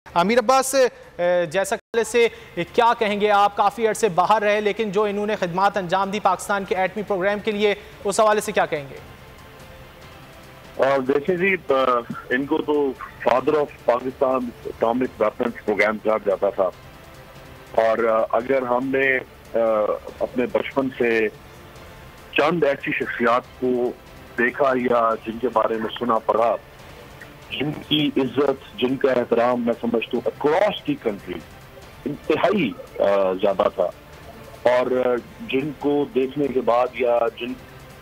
امیر عباس، جیسا کہ سے کیا کہیں گے آپ؟ کافی عرصے باہر رہے لیکن جو انہوں نے خدمات انجام دی پاکستان کے ایٹمی پروگرام کے لیے، اس حوالے سے کیا کہیں گے؟ دیکھیں جی، ان کو تو father of Pakistan atomic weapons programme کہا جاتا تھا، اور اگر ہم نے اپنے بچپن سے چند ایسی شخصیات کو دیکھا یا جن کے بارے میں سنا پڑا، جن کی عزت، جن کا احترام میں سمجھتا ہوں اکراس دی کنٹری انتہائی زیادہ تھا، اور جن کو دیکھنے کے بعد یا جن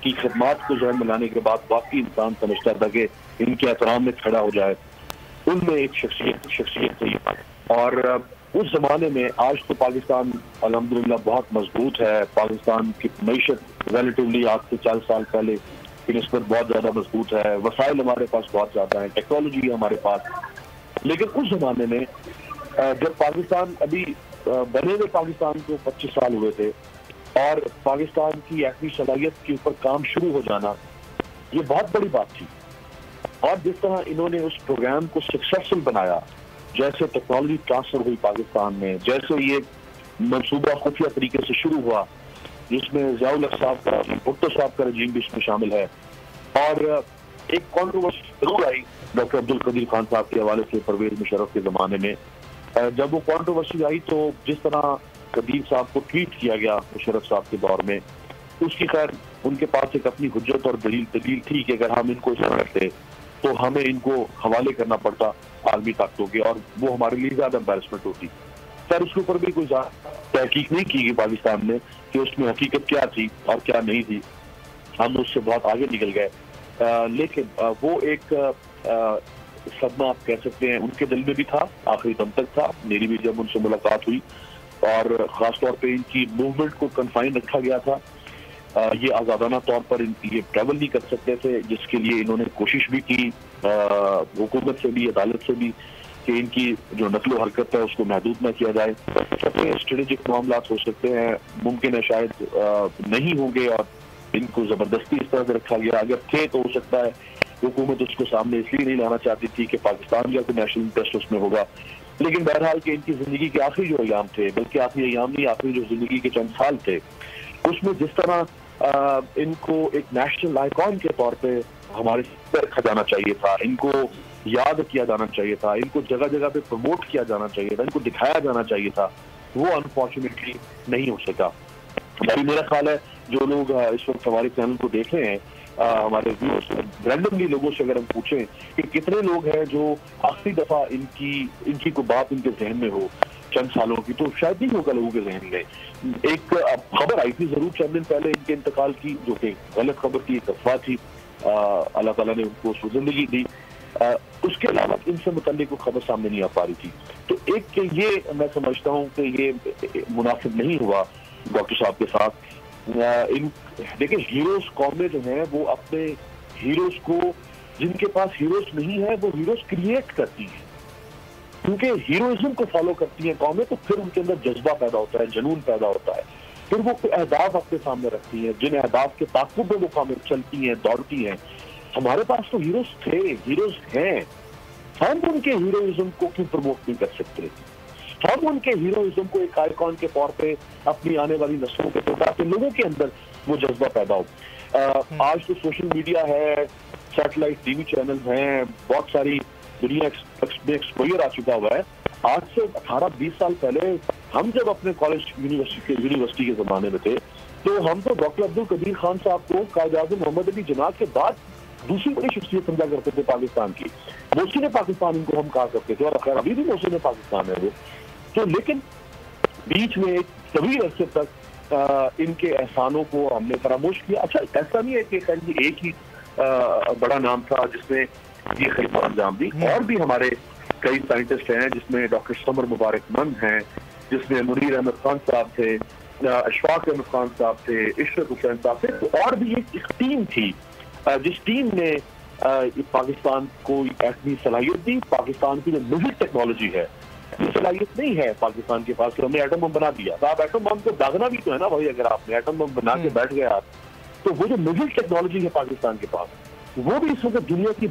کی خدمات کو ذہن میں لانے کے بعد واقعی انسان سمجھتا تھا کہ ان کے احترام میں کھڑا ہو جائے، ان میں ایک شخصیت تھی۔ اور اس زمانے میں، آج تو پاکستان الحمدللہ بہت مضبوط ہے، پاکستان کی معیشت ریلیٹیولی آج سے 40 سال پہلے کی نسبت بہت زیادہ مضبوط ہے، وسائل ہمارے پاس بہت زیادہ ہیں، ٹیکنالوجی ہے ہمارے پاس۔ لیکن اس زمانے میں جب پاکستان ابھی بنے ہوئے پاکستان کو 25 سال ہوئے تھے، اور پاکستان کی ایٹمی صلاحیت کے اوپر کام شروع ہو جانا یہ بہت بڑی بات تھی، اور جس طرح انہوں نے اس پروگرام کو سکسیسفل بنایا، جیسے ٹیکنالوجی ٹرانسفر ہوئی پاکستان میں، جیسے یہ منصوبہ خفیہ طریقے سے شروع ہوا جس میں ضیاء الحق صاحب کا، بھٹو صاحب کا رجیم بھی اس میں شامل ہے، اور ایک کانٹروورسی ضرور آئی ڈاکٹر عبدالقدیر خان صاحب کے حوالے سے پرویز مشرف کے زمانے میں۔ جب وہ کانٹروورسی آئی تو جس طرح قدیر صاحب کو ٹویٹ کیا گیا مشرف صاحب کے دور میں، اس کی خیر ان کے پاس ایک اپنی حجت اور دلیل تھی کہ اگر ہم ان کو اس طرح کرتے تو ہمیں ان کو حوالے کرنا پڑتا عالمی طاقتوں کے، اور وہ ہمارے لیے زیادہ امبیرسمنٹ ہوتی۔ خیر اس کے اوپر بھی کوئی تحقیق نہیں کی گئی پاکستان میں کہ اس میں حقیقت کیا تھی اور کیا نہیں تھی، ہم اس سے بہت آگے نکل گئے۔ لیکن وہ ایک صدمہ آپ کہہ سکتے ہیں ان کے دل میں بھی تھا، آخری دم تک تھا، میری بھی جب ان سے ملاقات ہوئی، اور خاص طور پہ ان کی موومنٹ کو کنفائن رکھا گیا تھا، یہ آزادانہ طور پر یہ ٹریول نہیں کر سکتے تھے، جس کے لیے انہوں نے کوشش بھی کی حکومت سے بھی، عدالت سے بھی، کہ ان کی جو نقل و حرکت ہے اس کو محدود نہ کیا جائے۔ اسٹریٹجک معاملات ہو سکتے ہیں، ممکن ہے شاید نہیں ہوں گے، اور ان کو زبردستی اس طرح سے رکھا گیا، اگر تھے تو ہو سکتا ہے حکومت اس کو سامنے اس لیے نہیں لانا چاہتی تھی کہ پاکستان کا کوئی نیشنل انٹرسٹ اس میں ہوگا۔ لیکن بہرحال کہ ان کی زندگی کے آخری جو ایام تھے، بلکہ آخری ایام نہیں، آخری جو زندگی کے چند سال تھے، اس میں جس طرح ان کو ایک نیشنل آئیکن کے طور پہ ہمارے سامنے رکھا جانا چاہیے تھا، ان کو یاد کیا جانا چاہیے تھا، ان کو جگہ جگہ پہ پروموٹ کیا جانا چاہیے تھا، ان کو دکھایا جانا چاہیے تھا، وہ انفارچونیٹلی نہیں ہو سکا۔ میرا خیال ہے جو لوگ اس وقت ہمارے چینل کو دیکھ رہے ہیں، ہمارے ویورز، رینڈملی لوگوں سے اگر ہم پوچھیں کہ کتنے لوگ ہیں جو آخری دفعہ ان کی کوئی بات ان کے ذہن میں ہو چند سالوں کی، تو شاید نہیں ہوگا لوگوں کے ذہن میں۔ ایک خبر آئی تھی ضرور چند دن پہلے ان کے انتقال کی، جو کہ غلط خبر تھی، ایک افواہ تھی، اللہ تعالیٰ نے ان کو زندگی دی، اس کے علاوہ ان سے متعلق کوئی خبر سامنے نہیں آ پا رہی تھی۔ تو ایک کہ یہ میں سمجھتا ہوں کہ یہ مناسب نہیں ہوا ڈاکٹر صاحب کے ساتھ۔ دیکھیں ہیروز قومیں جو ہیں وہ اپنے ہیروز کو، جن کے پاس ہیروز نہیں ہے وہ ہیروز کریٹ کرتی ہیں، کیونکہ ہیروئزم کو فالو کرتی ہیں قومیں، تو پھر ان کے اندر جذبہ پیدا ہوتا ہے، جنون پیدا ہوتا ہے، پھر وہ اہداف اپنے سامنے رکھتی ہیں، جن اہداف کے تعاقب میں وہ قومیں چلتی ہیں، دوڑتی ہیں۔ ہمارے پاس تو ہیروز تھے، ہیروز ہیں، ہم ان کے ہیروئزم کو کیوں پروموٹ نہیں کر سکتے؟ ہم ان کے ہیروئزم کو ایک آئیکن کے طور پہ اپنی آنے والی نسلوں کے طور پہ لوگوں کے اندر وہ جذبہ پیدا ہو۔ آج تو سوشل میڈیا ہے، سیٹلائٹ ٹی وی چینل ہیں، بہت ساری دنیا میں ایکسپوئر آ چکا ہوا ہے۔ آج سے 18-20 سال پہلے ہم جب اپنے کالج یونیورسٹی کے زمانے میں تھے، تو ہم تو ڈاکٹر عبدالقدیر خان صاحب کو قائد اعظم محمد علی جناح کے بعد دوسری بڑی شخصیت سمجھا کرتے تھے پاکستان کی، موسین پاکستان ان کو ہم کہا کرتے تھے، اور خیر ابھی بھی موسین پاکستان ہے وہ تو۔ لیکن بیچ میں ایک طویل عرصے تک ان کے احسانوں کو ہم نے فراموش کیا۔ اچھا ایسا نہیں ہے کہ ایک ہی بڑا نام تھا جس نے یہ خدمات انجام دی، اور بھی ہمارے کئی سائنٹسٹ ہیں، جس میں ڈاکٹر سمر مبارک مند ہیں، جس میں منیر احمد خان صاحب تھے، اشفاق احمد خان صاحب تھے، عشرت حسین صاحب تھے، اور بھی ایک ٹیم تھی جس ٹیم نے پاکستان کو ایٹمی صلاحیت دی۔ پاکستان کی جو مزل ٹیکنالوجی ہے، یہ صلاحیت نہیں ہے پاکستان کے پاس کہ ہم نے ایٹم بم بنا دیا، تو آپ ایٹم بم کو داغنا بھی تو ہے نا بھائی، اگر آپ نے ایٹم بم بنا کے بیٹھ گئے آپ، تو وہ جو مزل ٹیکنالوجی ہے پاکستان کے پاس، وہ بھی اس وقت دنیا کی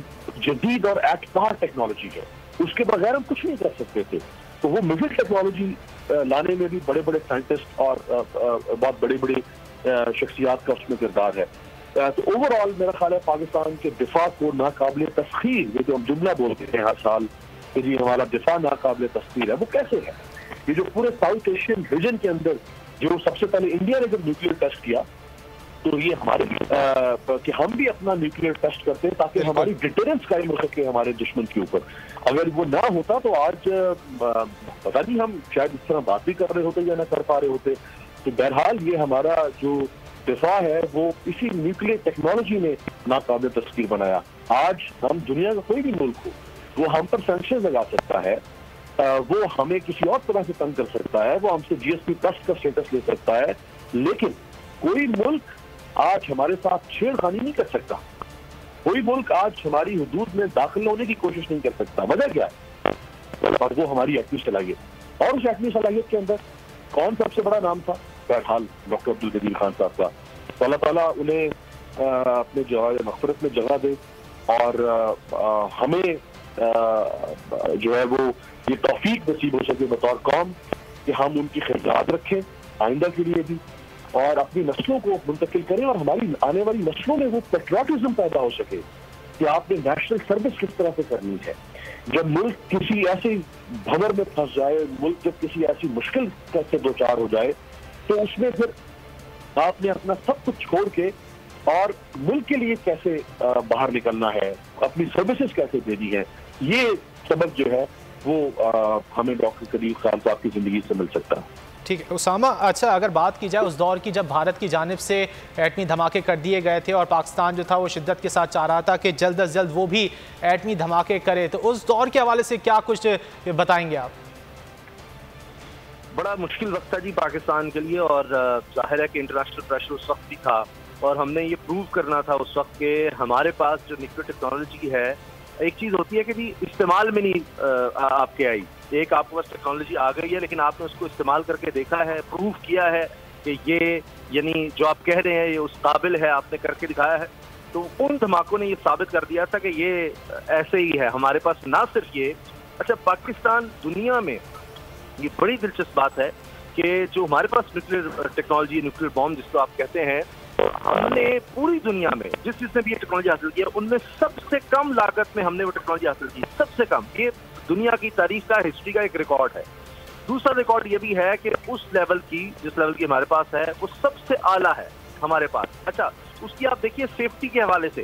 جدید اور ایٹ پار ٹیکنالوجی ہے۔ اس کے بغیر ہم کچھ نہیں کر سکتے تھے. تو وہ میزائل ٹیکنالوجی لانے میں بھی بڑے بڑے سائنٹسٹ اور بہت بڑی بڑی شخصیات کا اس میں کردار ہے. تو اوور آل میرا خیال ہے پاکستان کے دفاع کو ناقابل تسخیر، یہ جو ہم جملہ بولتے ہیں ہر سال کہ جی ہمارا دفاع ناقابل تسخیر ہے، وہ کیسے ہے؟ یہ جو پورے ساؤتھ ایشین ریجن کے اندر جو سب سے پہلے انڈیا نے جب نیوکلیر ٹیسٹ کیا تو یہ ہمارے کہ ہم بھی اپنا نیوکلیر ٹیسٹ کرتے ہیں تاکہ ہماری ڈیٹرنس قائم ہو سکے ہمارے دشمن کے اوپر. اگر وہ نہ ہوتا تو آج پتہ نہیں ہم شاید اس طرح بات بھی کر رہے ہوتے یا نہ کر پا رہے ہوتے. تو بہرحال یہ ہمارا جو دفاع ہے وہ اسی نیوکلیر ٹیکنالوجی نے ناقابل تسخیر بنایا. آج ہم دنیا کا کوئی بھی ملک ہو وہ ہم پر سینکشن لگا سکتا ہے، وہ ہمیں کسی اور طرح سے تنگ کر سکتا ہے، وہ ہم سے GSP+ کا اسٹیٹس لے سکتا ہے، لیکن کوئی ملک آج ہمارے ساتھ چھیڑ خانی نہیں کر سکتا. کوئی ملک آج ہماری حدود میں داخل ہونے کی کوشش نہیں کر سکتا. وجہ کیا ہے؟ اور وہ ہماری ایٹمی صلاحیت. اور اس ایٹمی صلاحیت کے اندر کون سب سے بڑا نام تھا؟ بہرحال ڈاکٹر عبدالقدیر خان صاحب کا. تو اللہ تعالیٰ انہیں اپنے جواب مغفرت میں جگہ دے اور ہمیں جو ہے وہ یہ توفیق نصیب ہو سکے بطور قوم کہ ہم ان کی خدمات رکھیں آئندہ کے لیے بھی اور اپنی نسلوں کو منتقل کریں اور ہماری آنے والی نسلوں میں وہ پیٹریاٹزم پیدا ہو سکے کہ آپ نے نیشنل سروس کس طرح سے کرنی ہے. جب ملک کسی ایسی بھنور میں پھنس جائے، ملک جب کسی ایسی مشکل سے دوچار ہو جائے تو اس میں پھر آپ نے اپنا سب کچھ چھوڑ کے اور ملک کے لیے کیسے باہر نکلنا ہے، اپنی سروسز کیسے دینی ہے. یہ سبق جو ہے وہ ہمیں ڈاکٹر قدیر خان صاحب کی زندگی سے مل سکتا ہے. ٹھیک ہے اسامہ، اچھا اگر بات کی جائے اس دور کی جب بھارت کی جانب سے ایٹمی دھماکے کر دیے گئے تھے اور پاکستان جو تھا وہ شدت کے ساتھ چاہ رہا تھا کہ جلد از جلد وہ بھی ایٹمی دھماکے کرے، تو اس دور کے حوالے سے کیا کچھ بتائیں گے آپ؟ بڑا مشکل وقت تھا جی پاکستان کے لیے، اور ظاہر ہے کہ انٹرنیشنل پریشر اس وقت بھی تھا اور ہم نے یہ پروو کرنا تھا اس وقت کہ ہمارے پاس جو نیوکلیر ٹیکنالوجی ہے، ایک چیز ہوتی ہے کہ جی استعمال میں نہیں آپ کے آئی، ایک آپ کے پاس ٹیکنالوجی آ گئی ہے لیکن آپ نے اس کو استعمال کر کے دیکھا ہے، پروو کیا ہے کہ یہ یعنی جو آپ کہہ رہے ہیں یہ اس قابل ہے، آپ نے کر کے دکھایا ہے. تو ان دھماکوں نے یہ ثابت کر دیا تھا کہ یہ ایسے ہی ہے. ہمارے پاس نہ صرف یہ، اچھا پاکستان دنیا میں یہ بڑی دلچسپ بات ہے کہ جو ہمارے پاس نیوکلیر ٹیکنالوجی، نیوکلیر بام جس کو آپ کہتے ہیں، ہم نے پوری دنیا میں جس نے بھی یہ ٹیکنالوجی حاصل کی ہے ان میں سب سے کم لاگت میں ہم نے وہ ٹیکنالوجی حاصل کی، سب سے کم. یہ دنیا کی تاریخ کا، ہسٹری کا ایک ریکارڈ ہے. دوسرا ریکارڈ یہ بھی ہے کہ اس لیول کی جس لیول کی ہمارے پاس ہے وہ سب سے اعلیٰ ہے ہمارے پاس. اچھا اس کی آپ دیکھیے سیفٹی کے حوالے سے،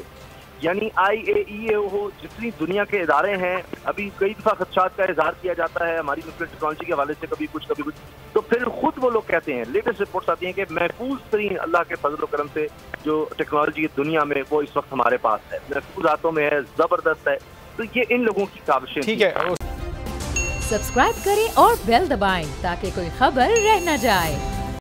یعنی IAEA ہو، جتنی دنیا کے ادارے ہیں، ابھی کئی دفعہ خدشات کا اظہار کیا جاتا ہے ہماری نیوکلیر ٹیکنالوجی کے حوالے سے، کبھی کچھ کبھی کچھ، تو پھر خود وہ لوگ کہتے ہیں، لیٹسٹ رپورٹس آتی ہیں کہ محفوظ ترین اللہ کے فضل و کرم سے جو ٹیکنالوجی دنیا میں وہ اس وقت ہمارے پاس ہے، محفوظ ہاتھوں میں ہے، زبردست ہے. تو یہ ان لوگوں کی کاوشیں. ٹھیک ہے، سبسکرائب کریں اور بیل دبائیں تاکہ کوئی خبر رہ نہ جائے.